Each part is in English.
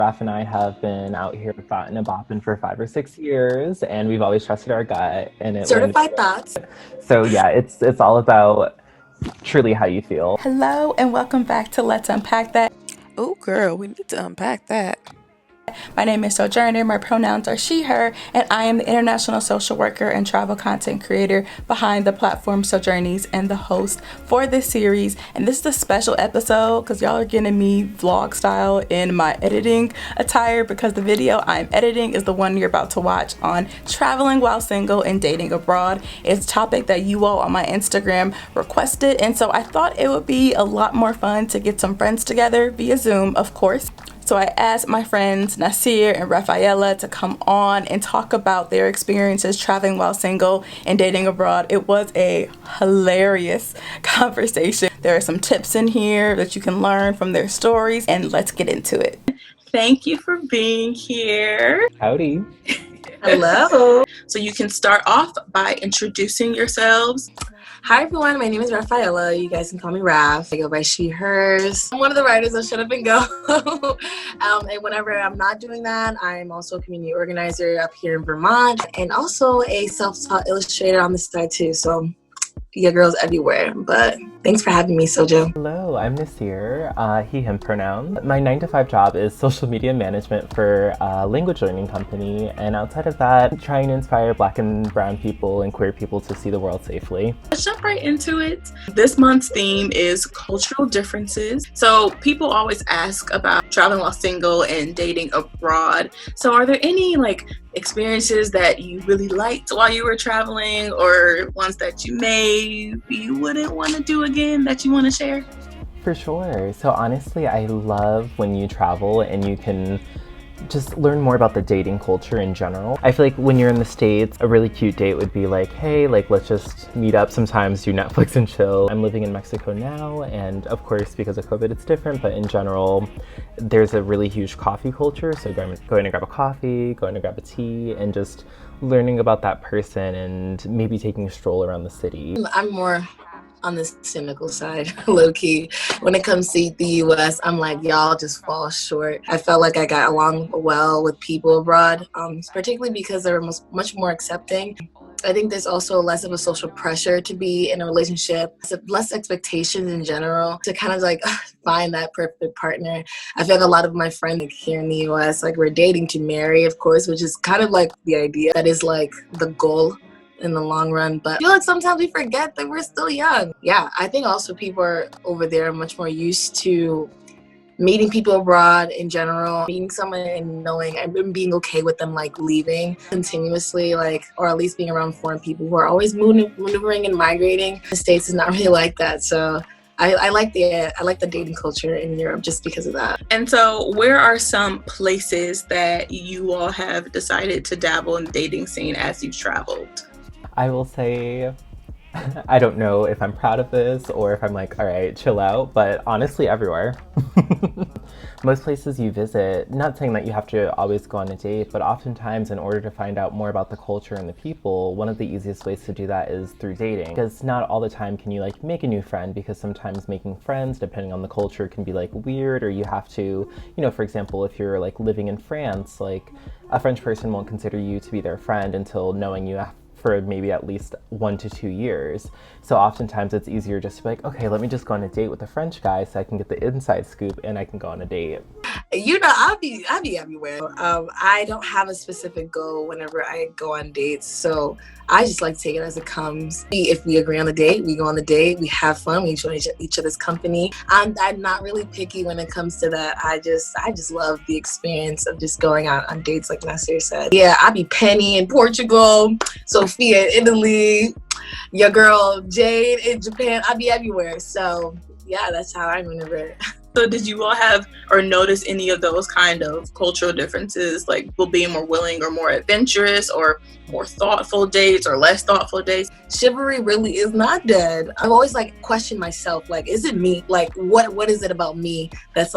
Raph and I have been out here thought and bopping for 5 or 6 years, and we've always trusted our gut, and it wins. Certified thoughts. So yeah, it's all about truly how you feel. Hello and welcome back to Let's Unpack That. Oh, girl, we need to unpack that. My name is Sojourner, my pronouns are she, her, and I am the international social worker and travel content creator behind the platform Sojourneys and the host for this series. And this is a special episode because y'all are getting me vlog style in my editing attire because the video I'm editing is the one you're about to watch on traveling while single and dating abroad. It's a topic that you all on my Instagram requested, and so I thought it would be a lot more fun to get some friends together via Zoom, of course. So I asked my friends Nasir and Raphaella to come on and talk about their experiences traveling while single and dating abroad. It was a hilarious conversation. There are some tips in here that you can learn from their stories, and let's get into it. Thank you for being here. Howdy. Hello. So you can start off by introducing yourselves. Hi, everyone. My name is Raphaella. You guys can call me Raph. I go by she, hers. I'm one of the writers of Shut Up and Go. And whenever I'm not doing that, I'm also a community organizer up here in Vermont and also a self-taught illustrator on the side too. So your girl's everywhere. But thanks for having me, Sojo. Hello, I'm Nasir, he, him pronouns. My 9 to 5 job is social media management for a language learning company, and outside of that, trying to inspire Black and brown people and queer people to see the world safely. Let's jump right into it. This month's theme is cultural differences. So people always ask about traveling while single and dating abroad. So are there any experiences that you really liked while you were traveling, or ones that you maybe wouldn't want to do again that you want to share? For sure. So honestly, I love when you travel and you can just learn more about the dating culture in general. I feel like when you're in the States, a really cute date would be like, hey, let's just meet up sometimes, do Netflix and chill. I'm living in Mexico now, and of course, because of COVID, it's different, but in general, there's a really huge coffee culture. So going to grab a coffee, going to grab a tea, and just learning about that person and maybe taking a stroll around the city. I'm more on the cynical side, low key. When it comes to the US, I'm like, y'all just fall short. I felt like I got along well with people abroad, particularly because they were much more accepting. I think there's also less of a social pressure to be in a relationship, less expectations in general to kind of find that perfect partner. I feel like a lot of my friends here in the US, we're dating to marry, of course, which is kind of the idea that is the goal in the long run, but I feel like sometimes we forget that we're still young. Yeah, I think also people are over there much more used to meeting people abroad in general, meeting someone and knowing and being okay with them leaving continuously, or at least being around foreign people who are always maneuvering and migrating. The States is not really like that, so I like the dating culture in Europe just because of that. And so where are some places that you all have decided to dabble in the dating scene as you've traveled? I will say, I don't know if I'm proud of this or if I'm all right, chill out, but honestly, everywhere. Most places you visit, not saying that you have to always go on a date, but oftentimes in order to find out more about the culture and the people, one of the easiest ways to do that is through dating. Because not all the time can you make a new friend, because sometimes making friends, depending on the culture, can be weird, or you have to, for example, if you're living in France, a French person won't consider you to be their friend until knowing you for maybe at least 1 to 2 years. So oftentimes it's easier just to be okay, let me just go on a date with a French guy so I can get the inside scoop and I can go on a date. I'll be everywhere. I don't have a specific goal whenever I go on dates, so I just like to take it as it comes. If we agree on the date, we go on the date, we have fun, we enjoy each other's company. I'm not really picky when it comes to that. I just love the experience of just going out on dates, like Nasir said. Yeah, I'll be Penny in Portugal, Sophia in Italy, your girl Jade in Japan. I'll be everywhere. So yeah, that's how I maneuver. So did you all have or notice any of those kind of cultural differences, people being more willing or more adventurous or more thoughtful dates or less thoughtful dates? Chivalry really is not dead. I've always questioned myself, is it me? What is it about me that's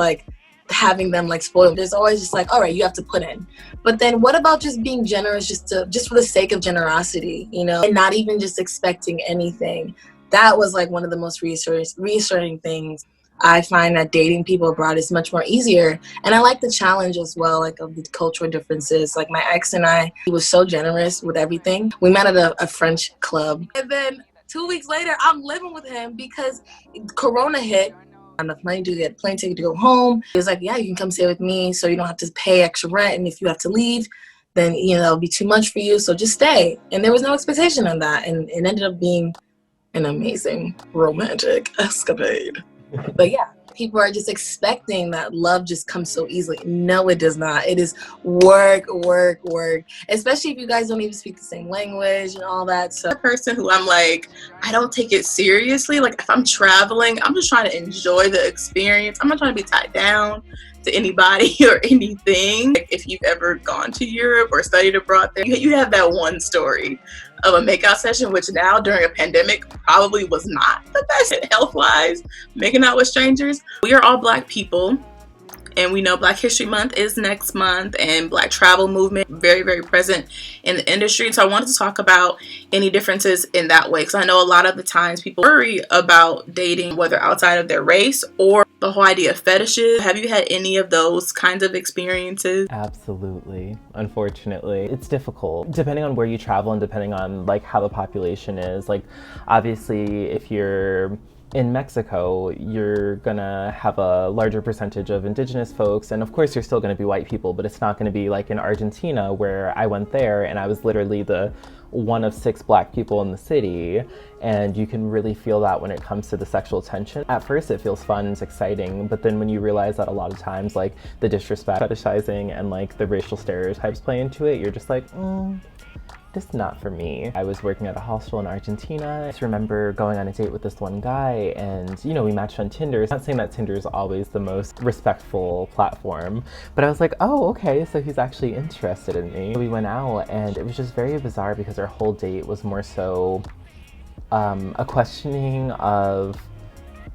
having them spoiled? There's always just all right, you have to put in. But then what about just being generous just for the sake of generosity, and not even just expecting anything? That was one of the most reassuring things I find that dating people abroad is much more easier. And I like the challenge as well, like of the cultural differences. Like my ex and I, he was so generous with everything. We met at a French club. And then 2 weeks later, I'm living with him because Corona hit. Enough money to get a plane ticket to go home. He was like, yeah, you can come stay with me so you don't have to pay extra rent. And if you have to leave, then, it'll be too much for you. So just stay. And there was no expectation on that. And it ended up being an amazing romantic escapade. But yeah, people are just expecting that love just comes so easily. No, it does not. It is work, work, work. Especially if you guys don't even speak the same language and all that. So A person who I'm like, I don't take it seriously. Like if I'm traveling, I'm just trying to enjoy the experience. I'm not trying to be tied down to anybody or anything. Like if you've ever gone to Europe or studied abroad there, you have that one story of a makeout session, which now during a pandemic probably was not the best health-wise, making out with strangers. We are all Black people, and we know Black History Month is next month, and Black travel movement very, very present in the industry. So I wanted to talk about any differences in that way, because I know a lot of the times people worry about dating, whether outside of their race or the whole idea of fetishes. Have you had any of those kinds of experiences? Absolutely. Unfortunately, it's difficult depending on where you travel and depending on like how the population is. Like obviously if you're in Mexico, you're gonna have a larger percentage of indigenous folks, and of course you're still gonna be white people, but it's not gonna be like in Argentina where I went there and I was literally the one of 6 Black people in the city, and you can really feel that when it comes to the sexual tension. At first it feels fun, it's exciting, but then when you realize that a lot of times like the disrespect, fetishizing, and like the racial stereotypes play into it, you're just like, this is not for me. I was working at a hostel in Argentina. I just remember going on a date with this one guy and, we matched on Tinder. Not saying that Tinder is always the most respectful platform, but I was like, oh, okay, so he's actually interested in me. We went out and it was just very bizarre because our whole date was more so a questioning of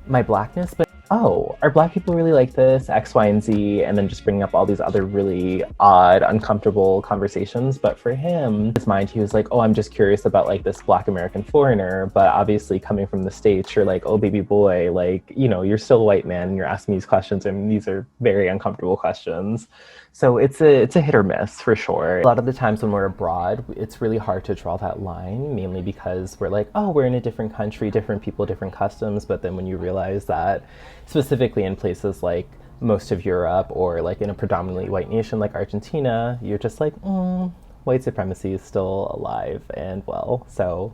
my Blackness, but oh, are Black people really like this, X, Y, and Z, and then just bringing up all these other really odd, uncomfortable conversations. But for him, in his mind, he was like, oh, I'm just curious about like this Black American foreigner. But obviously coming from the States, you're like, oh, baby boy, like, you're still a white man and you're asking these questions, and these are very uncomfortable questions. So it's a hit or miss for sure. A lot of the times when we're abroad, it's really hard to draw that line, mainly because we're like, oh, we're in a different country, different people, different customs. But then when you realize that, specifically in places like most of Europe or like in a predominantly white nation like Argentina, you're just like, white supremacy is still alive and well. So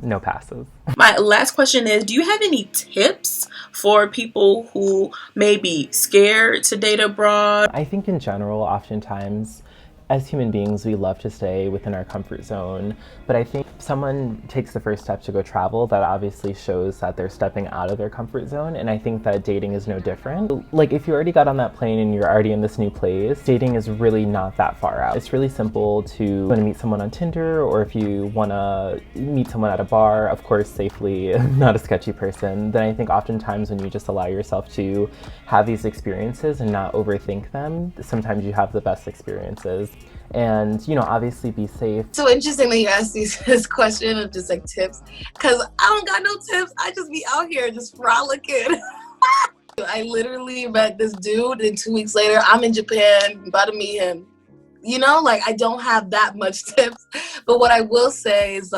no passes. My last question is, do you have any tips for people who may be scared to date abroad? I think in general, oftentimes, as human beings, we love to stay within our comfort zone. But I think if someone takes the first step to go travel, that obviously shows that they're stepping out of their comfort zone. And I think that dating is no different. Like if you already got on that plane and you're already in this new place, dating is really not that far out. It's really simple to want to meet someone on Tinder, or if you want to meet someone at a bar, of course, safely, not a sketchy person. Then I think oftentimes when you just allow yourself to have these experiences and not overthink them, sometimes you have the best experiences. And, obviously be safe. So interesting that you asked this question of just like tips, because I don't got no tips. I just be out here just frolicking. I literally met this dude, and 2 weeks later, I'm in Japan, about to meet him. I don't have that much tips. But what I will say is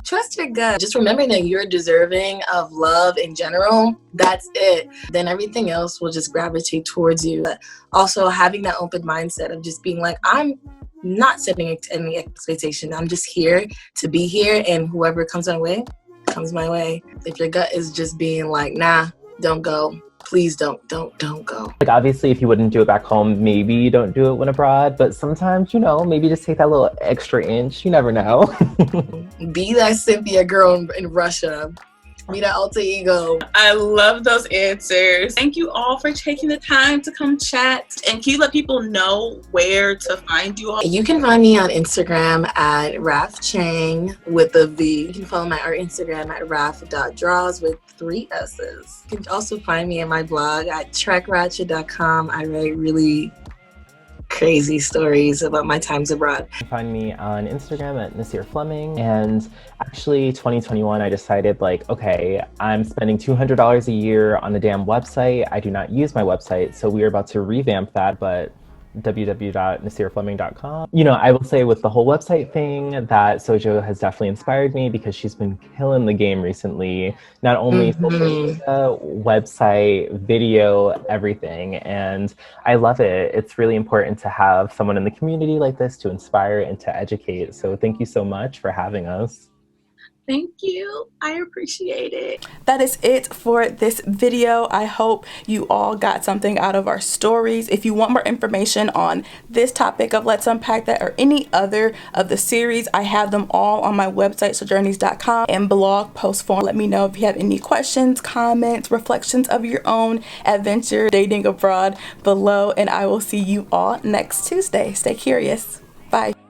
trust your gut. Just remembering that you're deserving of love in general. That's it. Then everything else will just gravitate towards you. But also having that open mindset of just being like, I'm not setting any expectation. I'm just here to be here, and whoever comes my way, comes my way. If your gut is just being like, nah, don't go. Please don't go. Like obviously if you wouldn't do it back home, maybe you don't do it when abroad, but sometimes, maybe just take that little extra inch. You never know. Be that Cynthia girl in Russia. Be that alter ego. I love those answers. Thank you all for taking the time to come chat. And can you let people know where to find you all? You can find me on Instagram at Raph Chang with a V. You can follow my art Instagram at raph.draws with 3 S's. You can also find me in my blog at trekratchet.com. I write really crazy stories about my times abroad. You can find me on Instagram at Nasir Fleming. And actually, 2021, I decided like, okay, I'm spending $200 a year on the damn website. I do not use my website, so we are about to revamp that, but www.nasirfleming.com. You know, I will say with the whole website thing that Sojo has definitely inspired me because she's been killing the game recently. Not only social media, website, video, everything. And I love it. It's really important to have someone in the community like this to inspire and to educate. So thank you so much for having us. Thank you. I appreciate it. That is it for this video. I hope you all got something out of our stories. If you want more information on this topic of Let's Unpack That or any other of the series, I have them all on my website, sojourneys.com, and blog post form. Let me know if you have any questions, comments, reflections of your own adventure dating abroad below, and I will see you all next Tuesday. Stay curious. Bye.